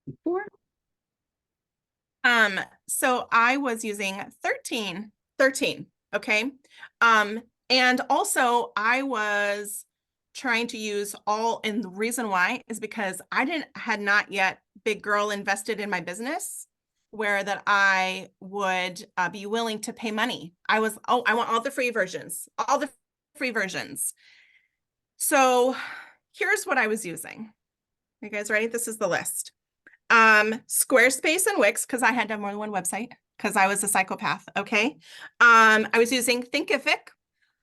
Before. So I was using 13, okay? Um, and also I was trying to use all, and the reason why is because had not yet big girl invested in my business where that I would be willing to pay money. I want all the free versions, all the free versions. So here's what I was using. You guys ready? This is the list. Squarespace and Wix, because I had to have more than one website because I was a psychopath. Okay. I was using Thinkific,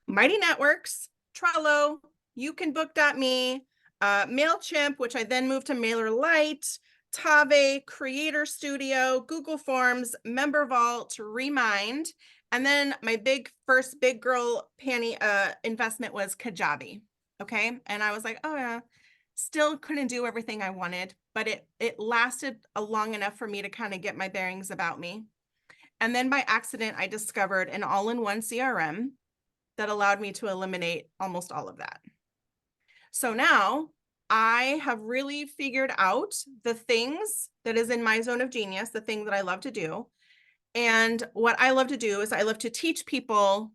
Mighty Networks, Trello, YouCanBook.me, MailChimp, which I then moved to MailerLite, Tave, Creator Studio, Google Forms, Member Vault, Remind. And then my first big girl panty investment was Kajabi. Okay. And I was like, oh yeah, still couldn't do everything I wanted, but it lasted long enough for me to kind of get my bearings about me. And then by accident, I discovered an all-in-one CRM that allowed me to eliminate almost all of that. So now I have really figured out the things that is in my zone of genius, the thing that I love to do. And what I love to do is I love to teach people.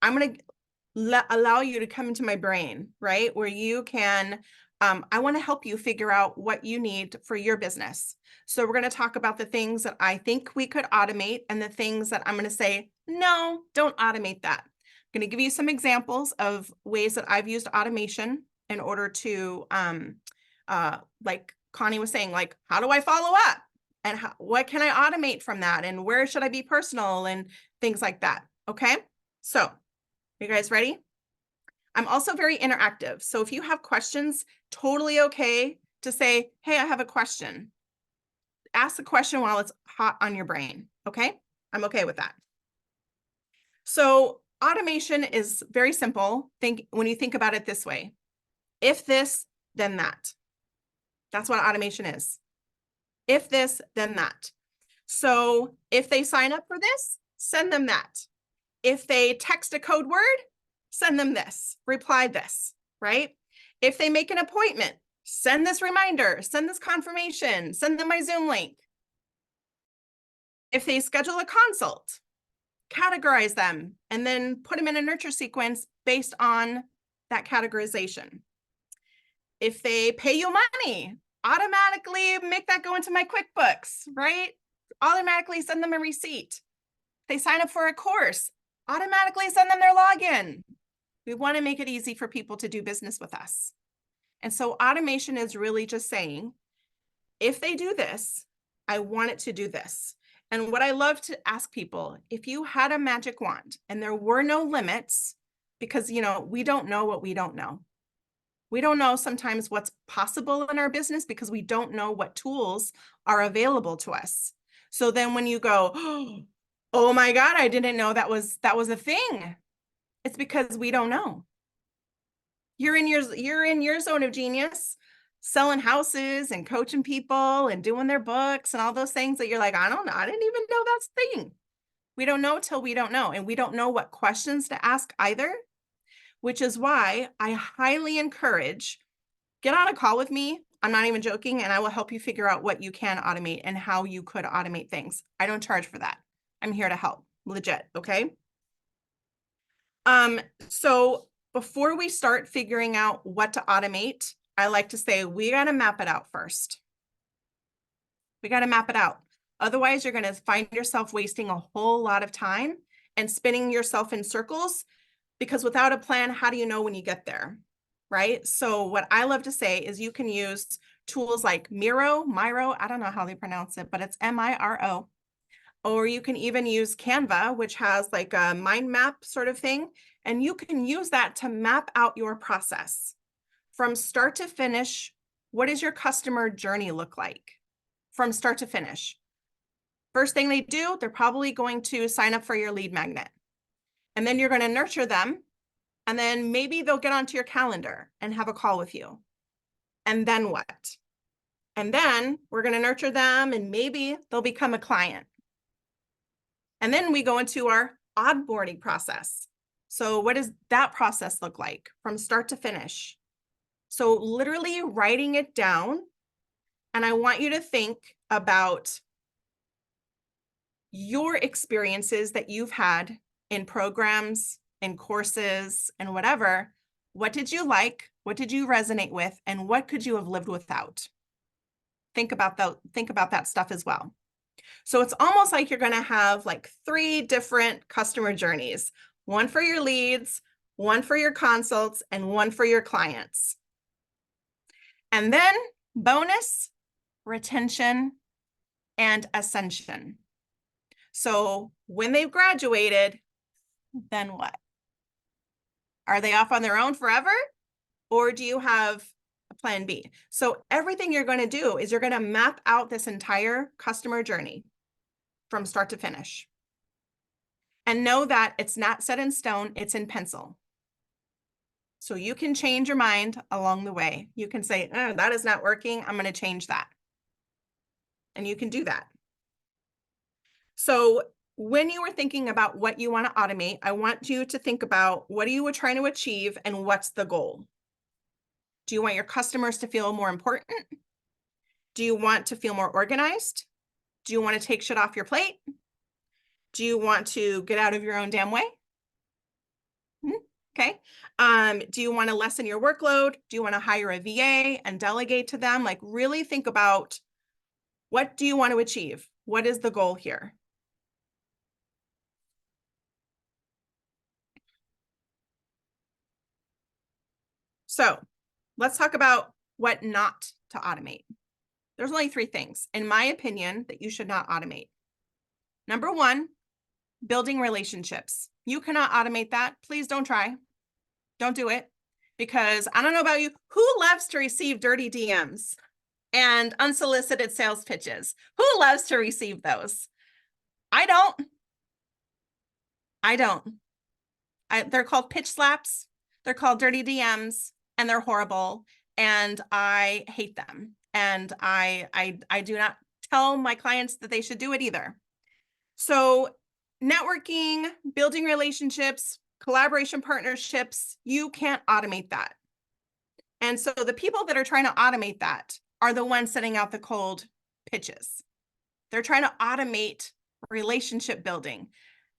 I'm going to allow you to come into my brain, right? Where you can, I want to help you figure out what you need for your business. So we're going to talk about the things that I think we could automate and the things that I'm going to say, no, don't automate that. I'm going to give you some examples of ways that I've used automation in order to, like Connie was saying, like, how do I follow up? And what can I automate from that? And where should I be personal and things like that? Okay. So you guys ready? I'm also very interactive. So if you have questions, totally okay to say, hey, I have a question. Ask the question while it's hot on your brain. Okay. I'm okay with that. So automation is very simple. When you think about it this way, if this, then that. That's what automation is. If this, then that. So if they sign up for this, send them that. If they text a code word, send them this, reply this, right? If they make an appointment, send this reminder, send this confirmation, send them my Zoom link. If they schedule a consult, categorize them and then put them in a nurture sequence based on that categorization. If they pay you money, automatically make that go into my QuickBooks, right? Automatically send them a receipt. If they sign up for a course, automatically send them their login. We want to make it easy for people to do business with us. And so automation is really just saying, if they do this, I want it to do this. And what I love to ask people, if you had a magic wand and there were no limits, because, we don't know what we don't know. We don't know sometimes what's possible in our business because we don't know what tools are available to us. So then when you go, oh my God, I didn't know that was a thing. It's because we don't know. You're in your zone of genius, selling houses and coaching people and doing their books and all those things that you're like, I don't know. I didn't even know that's a thing. We don't know till we don't know. And we don't know what questions to ask either, which is why I highly encourage, get on a call with me. I'm not even joking. And I will help you figure out what you can automate and how you could automate things. I don't charge for that. I'm here to help, legit. Okay. So before we start figuring out what to automate, I like to say, we got to map it out first. We got to map it out. Otherwise, you're going to find yourself wasting a whole lot of time and spinning yourself in circles, because without a plan, how do you know when you get there? Right? So what I love to say is you can use tools like Miro, I don't know how they pronounce it, but it's Miro. Or you can even use Canva, which has like a mind map sort of thing. And you can use that to map out your process from start to finish. What does your customer journey look like from start to finish? First thing they do, they're probably going to sign up for your lead magnet. And then you're going to nurture them. And then maybe they'll get onto your calendar and have a call with you. And then what? And then we're going to nurture them and maybe they'll become a client. And then we go into our onboarding process. So what does that process look like from start to finish? So literally writing it down And I want you to think about your experiences that you've had in programs, in courses, and whatever. What did you like? What did you resonate with? And what could you have lived without? Think about that stuff as well. So it's almost like you're going to have like 3 different customer journeys, one for your leads, one for your consults, and one for your clients. And then bonus, retention, and ascension. So when they've graduated, then what? Are they off on their own forever? Or do you have a plan B? So everything you're going to do is you're going to map out this entire customer journey from start to finish. And know that it's not set in stone, it's in pencil. So you can change your mind along the way. You can say, oh, that is not working, I'm going to change that. And you can do that. So when you are thinking about what you want to automate, I want you to think about what are you trying to achieve and what's the goal? Do you want your customers to feel more important? Do you want to feel more organized? Do you want to take shit off your plate? Do you want to get out of your own damn way? Okay. Do you want to lessen your workload? Do you want to hire a VA and delegate to them? Like really think about what do you want to achieve? What is the goal here? So let's talk about what not to automate. There's only 3 things, in my opinion, that you should not automate. Number 1, building relationships. You cannot automate that. Please don't try. Don't do it. Because I don't know about you, who loves to receive dirty DMs and unsolicited sales pitches? Who loves to receive those? I don't. They're called pitch slaps. They're called dirty DMs, and they're horrible. And I hate them. And I do not tell my clients that they should do it either. So networking, building relationships, collaboration partnerships, you can't automate that. And so the people that are trying to automate that are the ones sending out the cold pitches. They're trying to automate relationship building.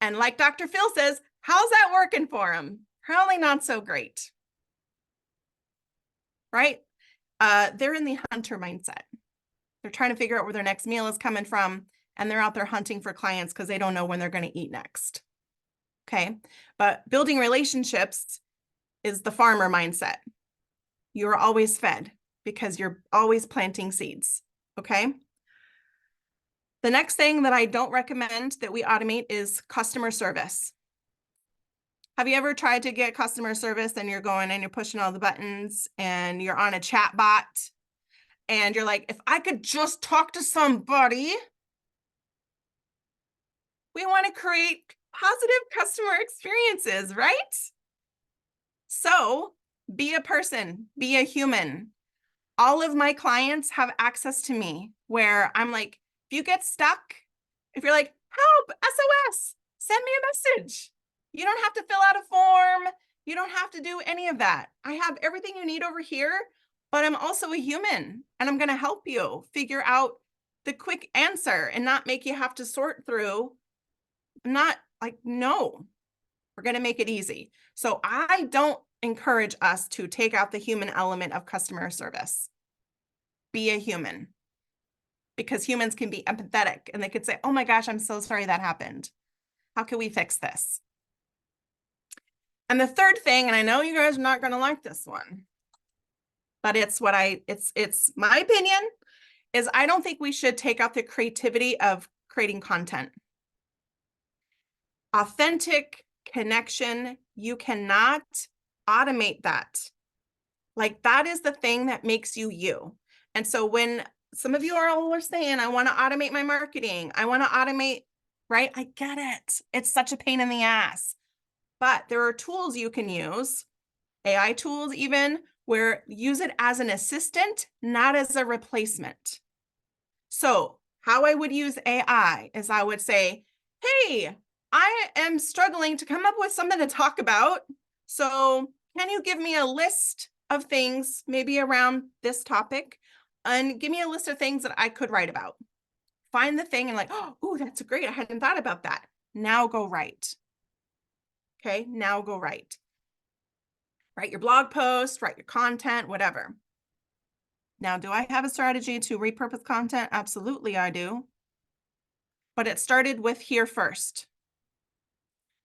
And like Dr. Phil says, how's that working for them? Probably not so great. Right? They're in the hunter mindset. They're trying to figure out where their next meal is coming from, and they're out there hunting for clients because they don't know when they're going to eat next. Okay. But building relationships is the farmer mindset. You're always fed because you're always planting seeds. Okay. The next thing that I don't recommend that we automate is customer service. Have you ever tried to get customer service and you're going and you're pushing all the buttons and you're on a chat bot and you're like, if I could just talk to somebody. We want to create positive customer experiences, right? So be a person, be a human. All of my clients have access to me where I'm like, if you get stuck, if you're like, help, SOS, send me a message. You don't have to fill out a form. You don't have to do any of that. I have everything you need over here, but I'm also a human and I'm going to help you figure out the quick answer and not make you have to sort through. Not like, no, we're going to make it easy. So I don't encourage us to take out the human element of customer service. Be a human, because humans can be empathetic and they could say, oh my gosh, I'm so sorry that happened. How can we fix this? And the third thing, and I know you guys are not going to like this one, but it's my opinion, is I don't think we should take out the creativity of creating content. Authentic connection, you cannot automate that. Like that is the thing that makes you you. And so when some of you are all saying, I want to automate my marketing, I want to automate, right? I get it. It's such a pain in the ass. But there are tools you can use, AI tools even, where use it as an assistant, not as a replacement. So how I would use AI is I would say, hey, I am struggling to come up with something to talk about. So can you give me a list of things maybe around this topic? and give me a list of things that I could write about. Find the thing and like, oh, that's great. I hadn't thought about that. Now go write. Okay, now go write. Write your blog post, write your content, whatever. Now, do I have a strategy to repurpose content? Absolutely, I do. But it started with here first.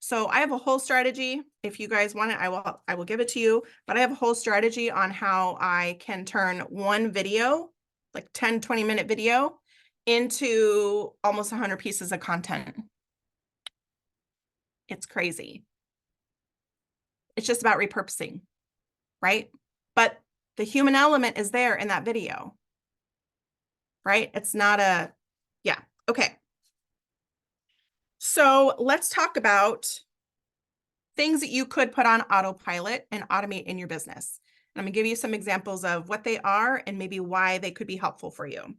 So I have a whole strategy. If you guys want it, I will give it to you. But I have a whole strategy on how I can turn one video, like 10, 20-minute video, into almost 100 pieces of content. It's crazy. It's just about repurposing, right? But the human element is there in that video, right? It's not a, yeah, okay. So let's talk about things that you could put on autopilot and automate in your business. And I'm gonna give you some examples of what they are and maybe why they could be helpful for you.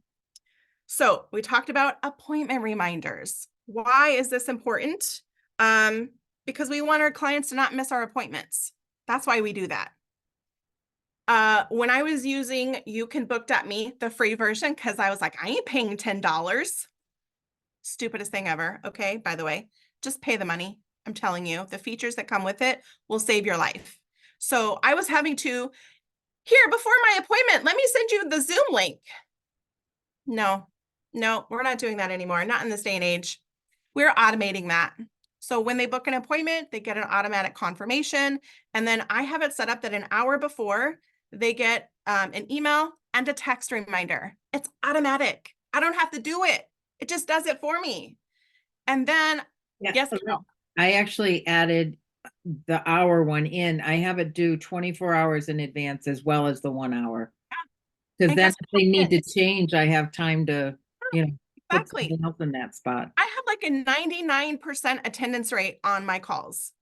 So we talked about appointment reminders. Why is this important? Because we want our clients to not miss our appointments. That's why we do that. When I was using YouCanBook.me, the free version, because I was like, I ain't paying $10. Stupidest thing ever. Okay, by the way, just pay the money. I'm telling you, the features that come with it will save your life. So I was having to, here, before my appointment, let me send you the Zoom link. No, we're not doing that anymore. Not in this day and age. We're automating that. So when they book an appointment, they get an automatic confirmation. And then I have it set up that an hour before they get an email and a text reminder. It's automatic. I don't have to do it. It just does it for me. And then, Yeah, yes, Carol. I actually added the hour one in. I have it due 24 hours in advance as well as the 1 hour. Because And then guess if what they need to happens? change, I have time to, put Exactly. something else in that spot. I have like a 99% attendance rate on my calls.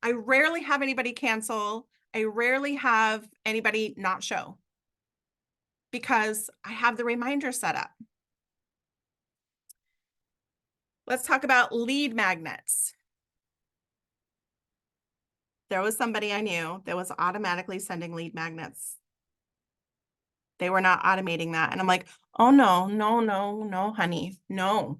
I rarely have anybody cancel. I rarely have anybody not show because I have the reminder set up. Let's talk about lead magnets. There was somebody I knew that was automatically sending lead magnets. They were not automating that. And I'm like, oh, no, honey. No.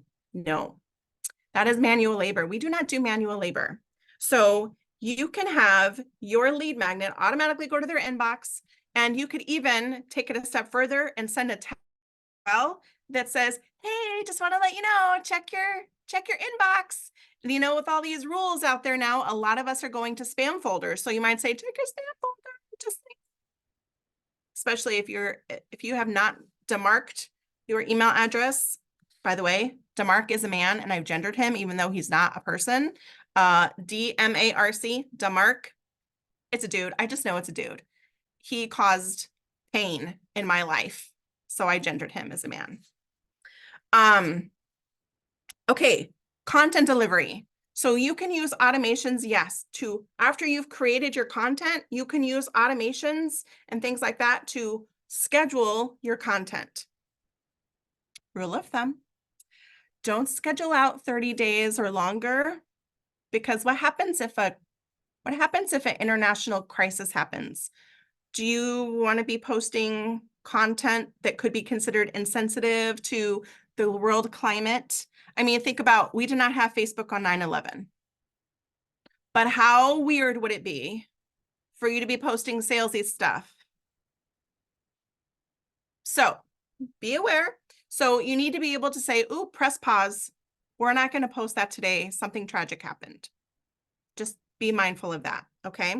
That is manual labor. We do not do manual labor. So you can have your lead magnet automatically go to their inbox, and you could even take it a step further and send a text that says, hey, just want to let you know, check your inbox. And with all these rules out there now, a lot of us are going to spam folders. So you might say, check your spam folder, just especially if you have not demarked your email address. By the way, Demark is a man, and I've gendered him, even though he's not a person. DMARC, Demark. It's a dude. I just know it's a dude. He caused pain in my life, so I gendered him as a man. Okay, content delivery. So you can use automations, yes, to after you've created your content, you can use automations and things like that to schedule your content. Rule of thumb, don't schedule out 30 days or longer, because what happens if an international crisis happens? Do you want to be posting content that could be considered insensitive to the world climate? I mean, think about, we did not have Facebook on 9/11. But how weird would it be for you to be posting salesy stuff? So be aware. So you need to be able to say, ooh, press pause. We're not going to post that today. Something tragic happened. Just be mindful of that, okay?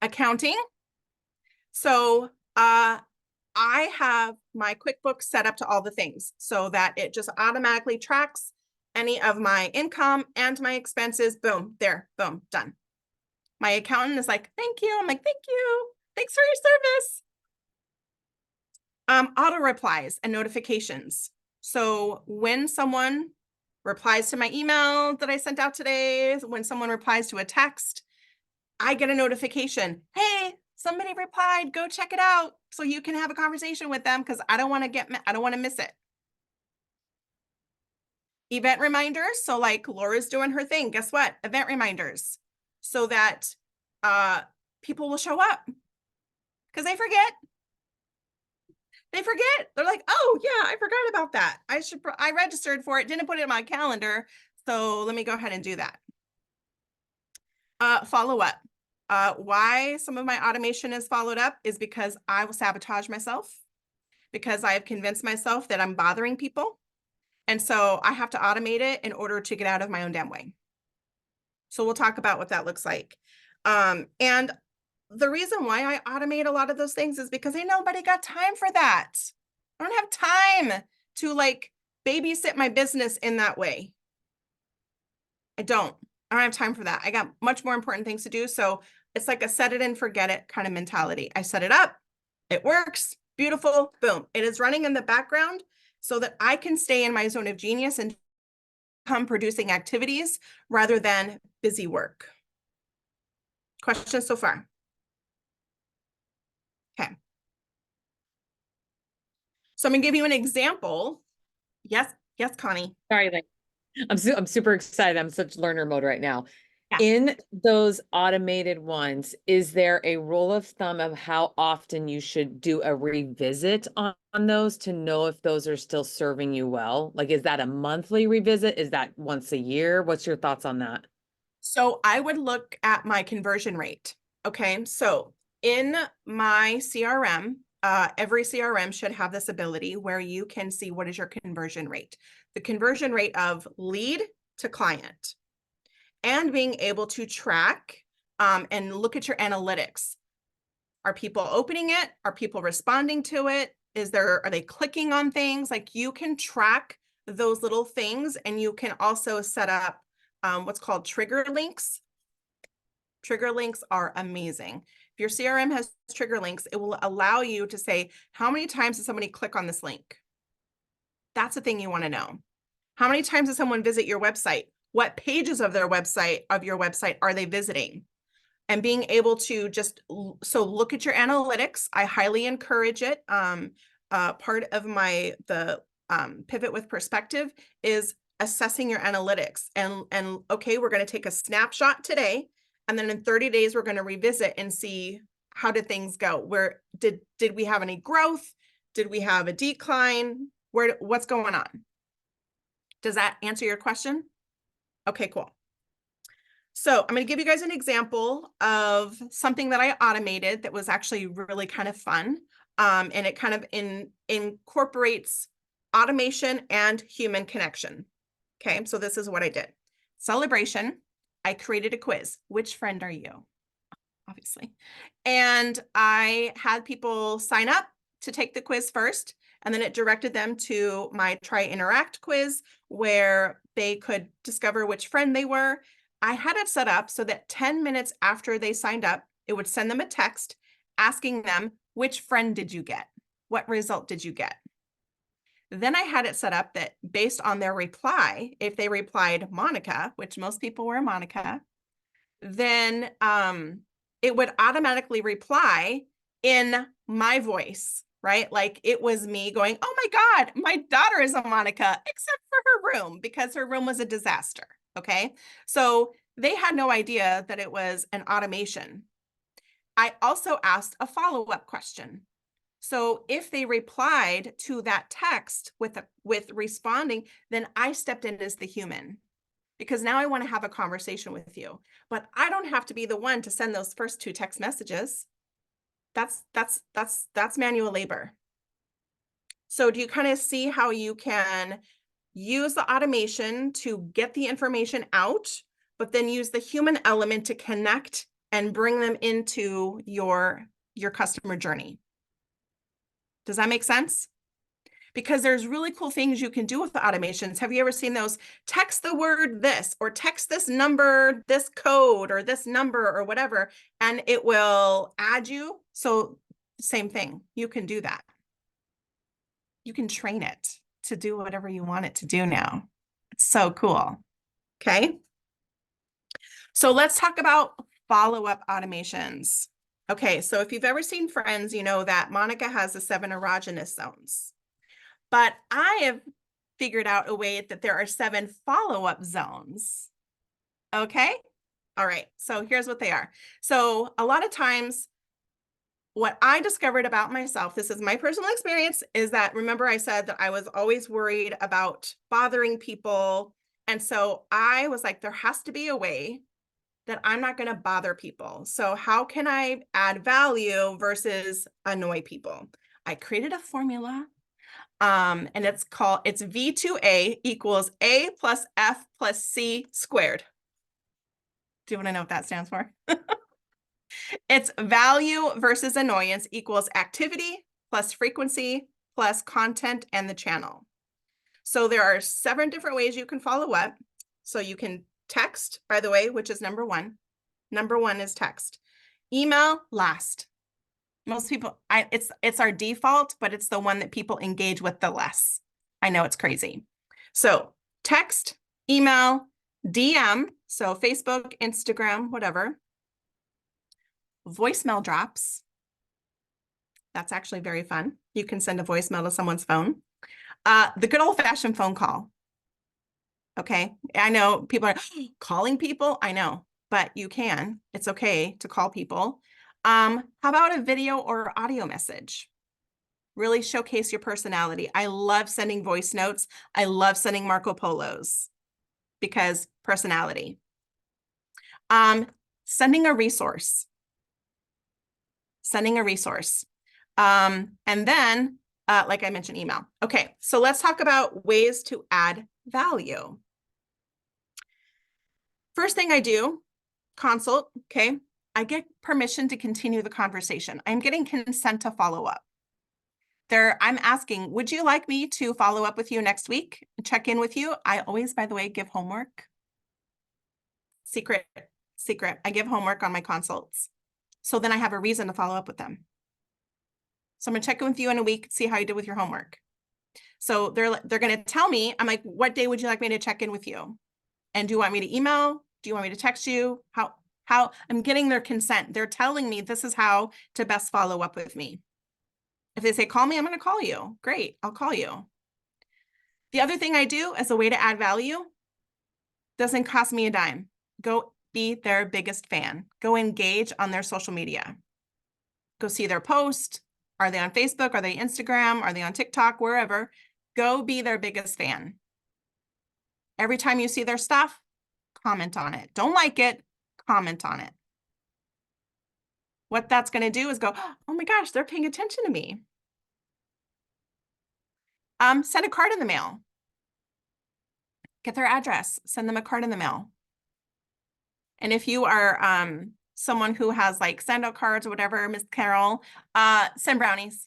Accounting. So I have my QuickBooks set up to all the things so that it just automatically tracks any of my income and my expenses. Boom, there, boom, done. My accountant is like, thank you. I'm like, thank you. Thanks for your service. Auto replies and notifications. So when someone replies to my email that I sent out today, when someone replies to a text, I get a notification. Hey, somebody replied, go check it out so you can have a conversation with them, because I don't want to miss it. Event reminders. So like Laura's doing her thing. Guess what? Event reminders so that people will show up. because they forget. They forget. They're like, oh yeah, I forgot about that. I registered for it, didn't put it in my calendar. So let me go ahead and do that. Follow up. Why some of my automation is followed up is because I will sabotage myself, because I have convinced myself that I'm bothering people. And so I have to automate it in order to get out of my own damn way. So we'll talk about what that looks like. And the reason why I automate a lot of those things is because ain't nobody got time for that. I don't have time to like babysit my business in that way. I don't have time for that. I got much more important things to do. So it's like a set it and forget it kind of mentality. I set it up, it works, beautiful, boom. It is running in the background so that I can stay in my zone of genius and come producing activities rather than busy work. Questions so far? Okay. So I'm gonna give you an example. Yes, Connie. Sorry, like I'm super excited. I'm such learner mode right now. Yeah. In those automated ones, is there a rule of thumb of how often you should do a revisit on those to know if those are still serving you well? Like, is that a monthly revisit? Is that once a year? What's your thoughts on that? So I would look at my conversion rate. Okay, so in my CRM, every CRM should have this ability where you can see what is your conversion rate. The conversion rate of lead to client, and being able to track and look at your analytics. Are people opening it? Are people responding to it? Are they clicking on things? Like you can track those little things, and you can also set up what's called trigger links. Trigger links are amazing. If your CRM has trigger links, it will allow you to say, how many times did somebody click on this link? That's the thing you want to know. How many times did someone visit your website? What pages of your website are they visiting? And being able to just look at your analytics. I highly encourage it. Part of the pivot with perspective is assessing your analytics, and okay, we're going to take a snapshot today, and then in 30 days we're going to revisit and see how did things go. Where did we have any growth? Did we have a decline? What's going on? Does that answer your question? Okay, cool. So I'm going to give you guys an example of something that I automated that was actually really kind of fun. And it kind of incorporates automation and human connection. Okay, so this is what I did. Celebration, I created a quiz. Which friend are you? Obviously. And I had people sign up to take the quiz first, and then it directed them to my Try Interact quiz where they could discover which friend they were. I had it set up so that 10 minutes after they signed up, it would send them a text asking them, which friend did you get? What result did you get? Then I had it set up that based on their reply, if they replied Monica, which most people were Monica, then it would automatically reply in my voice, right? Like it was me going, oh my God, my daughter is a Monica, except for her room, because her room was a disaster. Okay. So they had no idea that it was an automation. I also asked a follow-up question. So if they replied to that text with responding, then I stepped in as the human, because now I want to have a conversation with you, but I don't have to be the one to send those first 2 text messages. That's manual labor. So do you kind of see how you can use the automation to get the information out, but then use the human element to connect and bring them into your customer journey? Does that make sense? Because there's really cool things you can do with the automations. Have you ever seen those? Text the word this, or text this number, this code, or this number, or whatever, and it will add you. So same thing, you can do that. You can train it to do whatever you want it to do now. It's so cool. Okay. So let's talk about follow-up automations. Okay, so if you've ever seen Friends, you know that Monica has the 7 erogenous zones. But I have figured out a way that there are 7 follow-up zones. Okay. All right. So here's what they are. So a lot of times what I discovered about myself, this is my personal experience, is that, remember I said that I was always worried about bothering people. And so I was like, there has to be a way that I'm not going to bother people. So how can I add value versus annoy people? I created a formula. And it's V2A equals A plus F plus C squared. Do you want to know what that stands for? It's value versus annoyance equals activity plus frequency plus content and the channel. So there are 7 different ways you can follow up. So you can text, by the way, which is number 1. Number 1 is text. Email last. Most people, it's our default, but it's the one that people engage with the less. I know it's crazy. So text, email, DM, so Facebook, Instagram, whatever. Voicemail drops. That's actually very fun. You can send a voicemail to someone's phone. The good old-fashioned phone call. Okay, I know people are calling people. I know, but you can. It's okay to call people. How about a video or audio message? Really showcase your personality. I love sending voice notes. I love sending Marco Polos because personality. Sending a resource. Sending a resource. And then, like I mentioned, email. Okay, so let's talk about ways to add value. First thing I do, consult, okay? I get permission to continue the conversation. I'm getting consent to follow up. I'm asking, would you like me to follow up with you next week? Check in with you. I always, by the way, give homework. Secret. I give homework on my consults. So then I have a reason to follow up with them. So I'm gonna check in with you in a week, see how you did with your homework. So they're gonna tell me, I'm like, what day would you like me to check in with you? And do you want me to email? Do you want me to text you? How I'm getting their consent. They're telling me this is how to best follow up with me. If they say, call me, I'm going to call you. Great, I'll call you. The other thing I do as a way to add value, doesn't cost me a dime. Go be their biggest fan. Go engage on their social media. Go see their post. Are they on Facebook? Are they Instagram? Are they on TikTok? Wherever. Go be their biggest fan. Every time you see their stuff, comment on it. Don't like it, comment on it. What that's going to do is go, oh my gosh, they're paying attention to me. Send a card in the mail. Get their address, send them a card in the mail. And if you are someone who has like send out cards or whatever, Miss Carol, send brownies.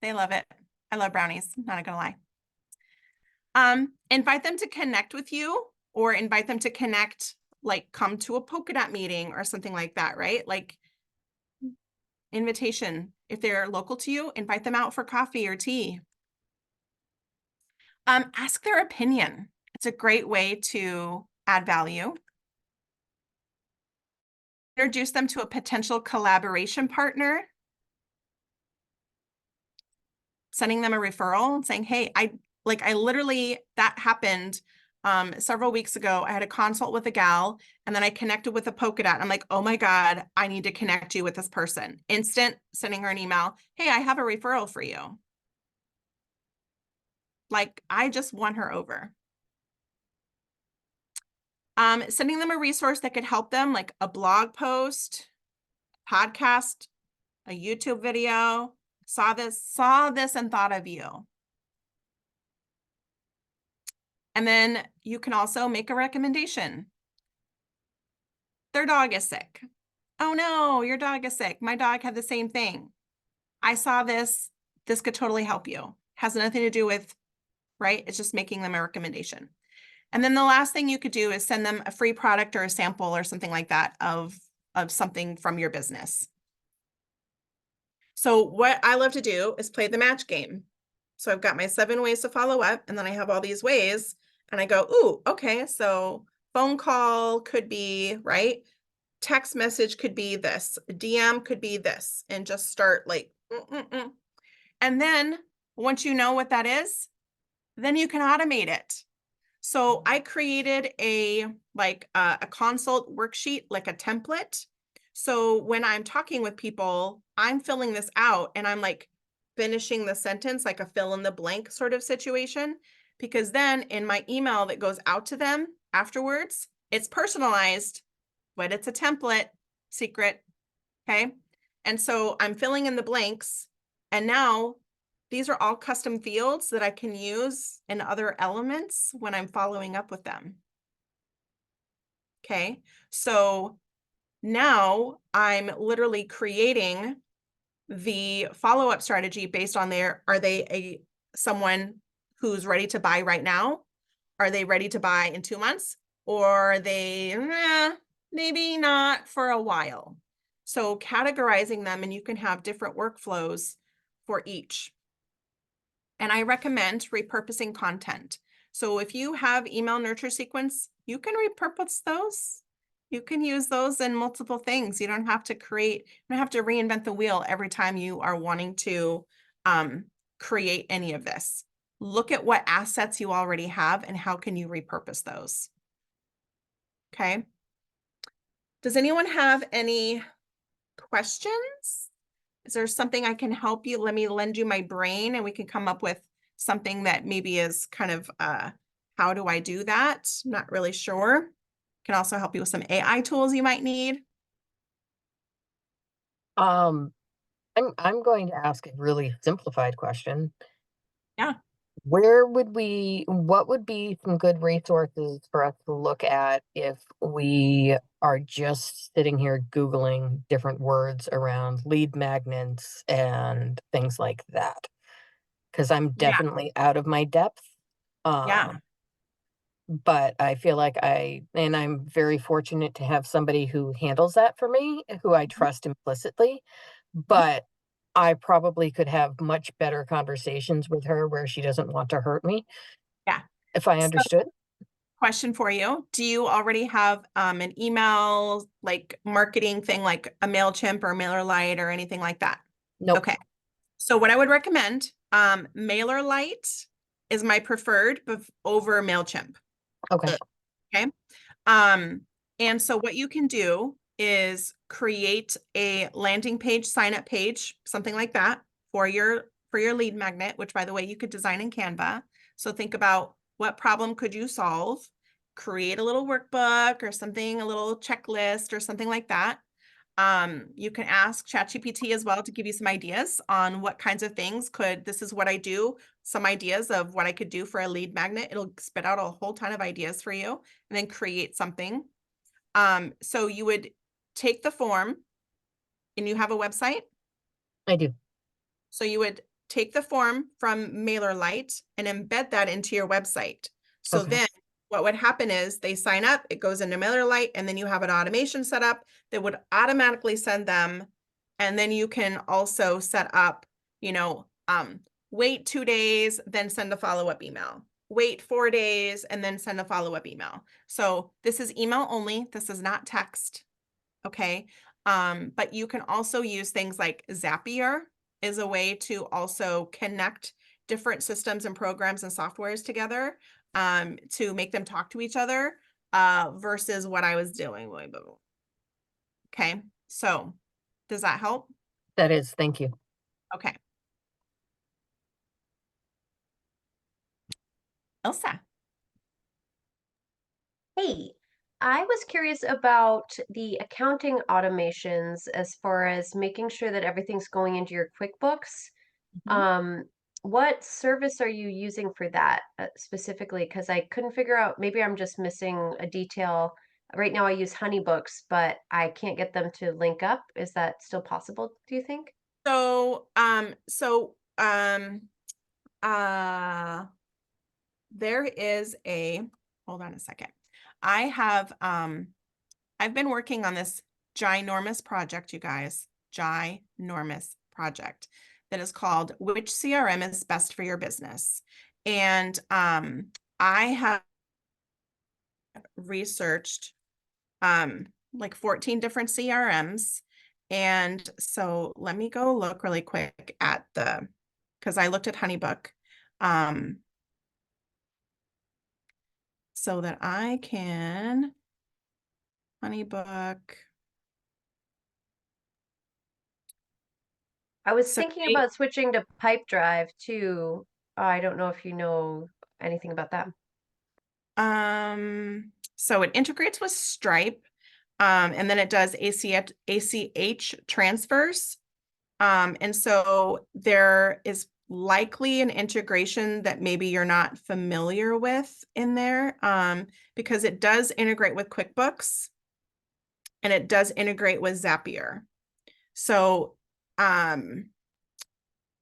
They love it. I love brownies, not gonna lie. Invite them to connect with you, or invite them to connect, like come to a polka dot meeting or something like that, right? Like invitation. If they're local to you, invite them out for coffee or tea. Ask their opinion. It's a great way to add value. Introduce them to a potential collaboration partner. Sending them a referral and saying, hey, I literally, that happened several weeks ago. I had a consult with a gal, and then I connected with a polka dot. I'm like, oh my God, I need to connect you with this person. Instant, sending her an email. Hey, I have a referral for you. Like, I just won her over. Sending them a resource that could help them, like a blog post, podcast, a YouTube video. Saw this and thought of you. And then you can also make a recommendation. Their dog is sick. Oh no, your dog is sick. My dog had the same thing. I saw this. This could totally help you. Has nothing to do with, right? It's just making them a recommendation. And then the last thing you could do is send them a free product or a sample or something like that of something from your business. So what I love to do is play the match game. So I've got my 7 ways to follow up, and then I have all these ways, and I go, ooh, okay, so phone call could be, right? Text message could be this, DM could be this, and just start like, And then once you know what that is, then you can automate it. So I created a consult worksheet, like a template. So when I'm talking with people, I'm filling this out and I'm like finishing the sentence, like a fill in the blank sort of situation. Because then in my email that goes out to them afterwards, it's personalized, but it's a template secret. Okay. And so I'm filling in the blanks. And now these are all custom fields that I can use in other elements when I'm following up with them. Okay. So now I'm literally creating the follow-up strategy based on are they someone who's ready to buy right now? Are they ready to buy in 2 months? Or are they maybe not for a while? So categorizing them, and you can have different workflows for each. And I recommend repurposing content. So if you have email nurture sequence, you can repurpose those. You can use those in multiple things. You don't have to reinvent the wheel every time you are wanting to create any of this. Look at what assets you already have and how can you repurpose those. Okay. Does anyone have any questions? Is there something I can help you? Let me lend you my brain and we can come up with something that maybe is kind of how do I do that? Not really sure. Can also help you with some AI tools you might need. Um, I'm going to ask a really simplified question. Yeah. What would be some good resources for us to look at if we are just sitting here Googling different words around lead magnets and things like that? Because I'm Yeah. definitely out of my depth. Yeah. But I feel like I'm very fortunate to have somebody who handles that for me, who I trust implicitly. But I probably could have much better conversations with her where she doesn't want to hurt me, Yeah. if I So, understood. question for you. Do you already have an email like marketing thing like a MailChimp or MailerLite or anything like that? Nope. Okay. So what I would recommend, MailerLite is my preferred over MailChimp. Okay. Okay. Um, and so what you can do is create a landing page, sign up page, something like that for your lead magnet, which by the way, you could design in Canva. So think about what problem could you solve? Create a little workbook or something, a little checklist or something like that. You can ask ChatGPT as well to give you some ideas on what kinds of things this is what I do, some ideas of what I could do for a lead magnet. It'll spit out a whole ton of ideas for you and then create something. So you would take the form and you have a website. I do. So you would take the form from MailerLite and embed that into your website. So Okay. then what would happen is they sign up, it goes into MailerLite, and then you have an automation set up that would automatically send them. And then you can also set up, wait 2 days, then send a follow-up email. Wait 4 days, and then send a follow-up email. So this is email only. This is not text. Okay. But you can also use things like Zapier is a way to also connect different systems and programs and softwares together to make them talk to each other versus what I was doing. Okay, so does that help? That is, thank you. Okay. Elsa. Hey, I was curious about the accounting automations as far as making sure that everything's going into your QuickBooks. Mhm. What service are you using for that specifically? Because I couldn't figure out, maybe I'm just missing a detail. Right now I use HoneyBooks, but I can't get them to link up. Is that still possible, do you think? There is hold on a second. I've been working on this ginormous project, you guys, ginormous project that is called Which CRM is Best for Your Business? And I have researched like 14 different CRMs. And so let me go look really quick at because I looked at HoneyBook so that I can HoneyBook. I was So thinking they- about switching to pipe drive too. I don't know if you know anything about that. So it integrates with Stripe, and then it does ACH transfers. And so there is likely an integration that maybe you're not familiar with in there, because it does integrate with QuickBooks and it does integrate with Zapier. So, So I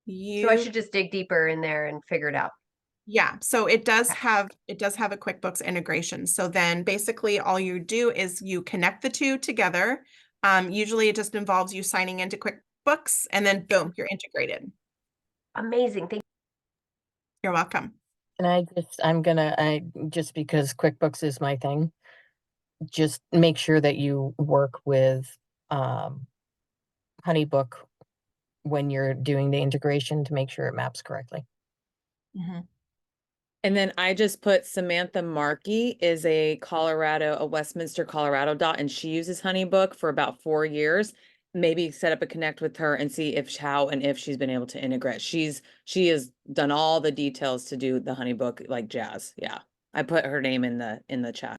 you should just dig deeper in there and figure it out. Yeah, so it does Okay. have a QuickBooks integration. So then basically all you do is you connect the two together. Usually it just involves you signing into QuickBooks and then boom, you're integrated. Amazing. Thank You're welcome. And I just because QuickBooks is my thing, just make sure that you work with HoneyBook when you're doing the integration to make sure it maps correctly. And then I just put Samantha Markey is a Westminster, Colorado dot, and she uses HoneyBook for about 4 years. Maybe set up a connect with her and see how and if she's been able to integrate. She has done all the details to do the HoneyBook like jazz. Yeah. I put her name in the chat.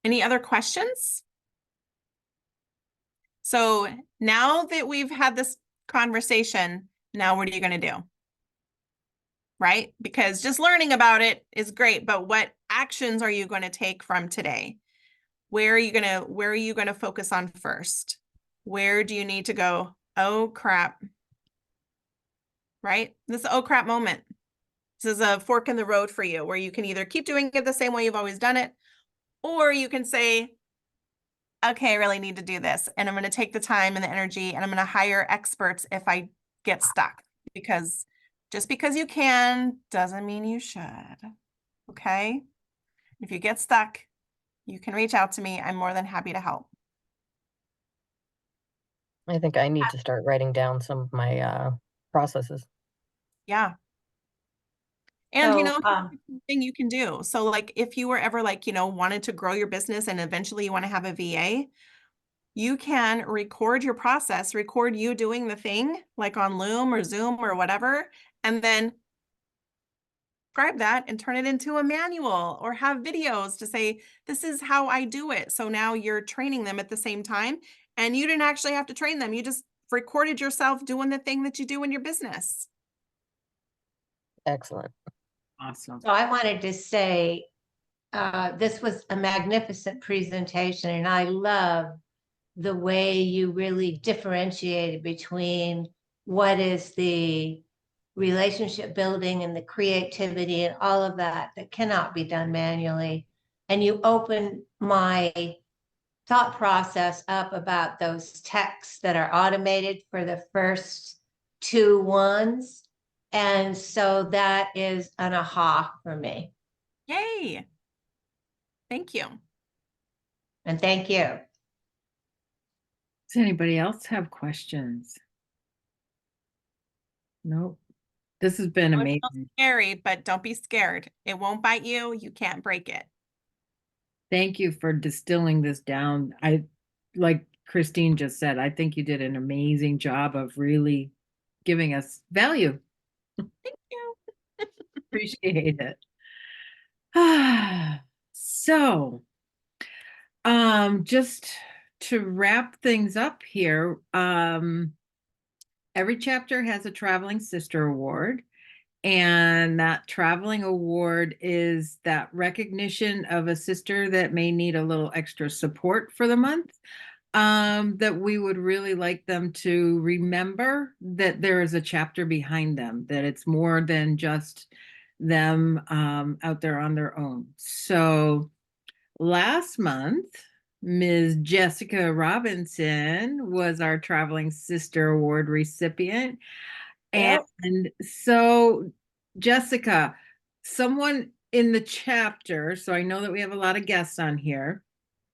Any other questions? So now that we've had this conversation, now what are you going to do? Right? Because just learning about it is great, but what actions are you going to take from today? Where are you going to focus on first? Where do you need to go? Oh crap. Right? This is oh crap moment. This is a fork in the road for you where you can either keep doing it the same way you've always done it, or you can say, okay, I really need to do this. And I'm going to take the time and the energy and I'm going to hire experts if I get stuck, because just because you can doesn't mean you should. Okay. If you get stuck, you can reach out to me. I'm more than happy to help. I think I need to start writing down some of my processes. Yeah. And you So, know, here's the thing you can do. So like if you were ever like, wanted to grow your business and eventually you want to have a VA, you can record your process, record you doing the thing like on Loom or Zoom or whatever, and then transcribe that and turn it into a manual or have videos to say, this is how I do it. So now you're training them at the same time and you didn't actually have to train them. You just recorded yourself doing the thing that you do in your business. Excellent. Awesome. So I wanted to say, this was a magnificent presentation, and I love the way you really differentiated between what is the relationship building and the creativity and all of that cannot be done manually. And you opened my thought process up about those texts that are automated for the first 2 ones. And so that is an aha for me. Yay. Thank you. And thank you. Does anybody else have questions? Nope. This has been I know it sounds amazing. scary, but don't be scared. It won't bite you. You can't break it. Thank you for distilling this down. Like Christine just said, I think you did an amazing job of really giving us value. Thank you. Appreciate it. So, just to wrap things up here, every chapter has a Traveling Sister Award. And that traveling award is that recognition of a sister that may need a little extra support for the month. That we would really like them to remember that there is a chapter behind them, that it's more than just them out there on their own. So last month, Ms. Jessica Robinson was our Traveling Sister Award recipient. Yep. And so, Jessica, someone in the chapter, so I know that we have a lot of guests on here,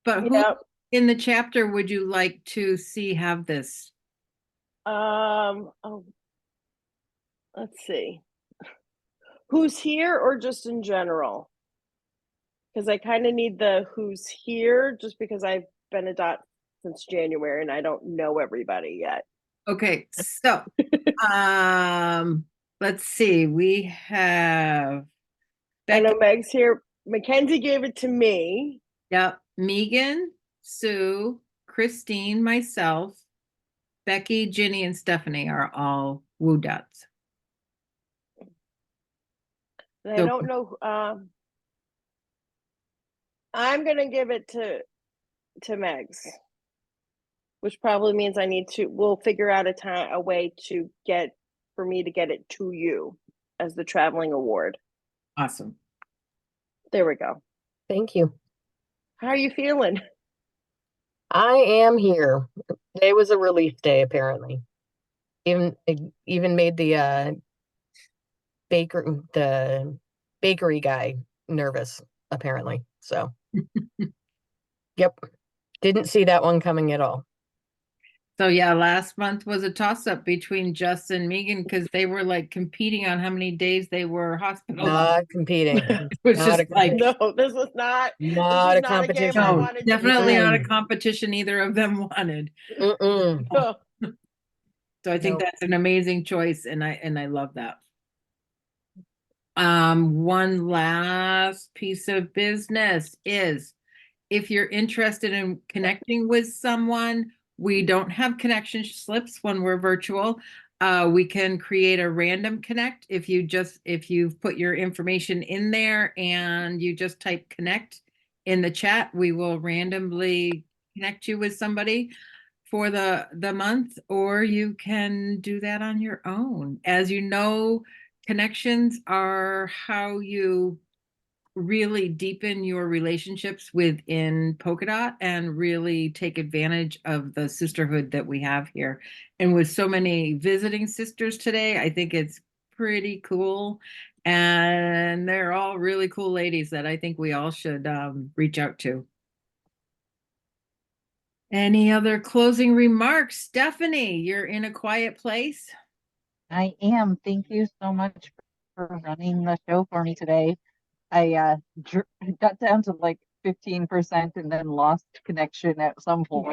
but who Yep. in the chapter would you like to see have this? Oh, let's see. Who's here or just in general? Because I kind of need the who's here just because I've been a since January and I don't know everybody yet. Okay, so let's see. We have I know Becky, Meg's here. Mackenzie gave it to me. yep, Megan, Sue, Christine, myself, Becky, Ginny, and Stephanie are all Woo Dots. And I So- don't know. I'm gonna give it to Meg's, which probably means we'll figure out a way for me to get it to you as the traveling award. Awesome. There we go. Thank you. How are you feeling? I am here. Today was a relief day, apparently. Even made the bakery guy nervous, apparently. So, yep, didn't see that one coming at all. So yeah, last month was a toss-up between Jess and Megan because they were like competing on how many days they were hospitalized. Not competing. It was Not just a like No, this is not Not a not a game I competition. wanted to definitely not a Mm. competition either of them wanted. Mm-mm. Oh, So I think Nope. that's an amazing choice, and I love that. One last piece of business is if you're interested in connecting with someone, we don't have connection slips when we're virtual. We can create a random connect if you've put your information in there and you just type connect in the chat, we will randomly connect you with somebody for the month, or you can do that on your own. As you know, connections are how you really deepen your relationships within Polkadot and really take advantage of the sisterhood that we have here. And with so many visiting sisters today, I think it's pretty cool. And they're all really cool ladies that I think we all should reach out to. Any other closing remarks? Stephanie, you're in a quiet place. I am. Thank you so much for running the show for me today. I got down to like 15% and then lost connection at some point.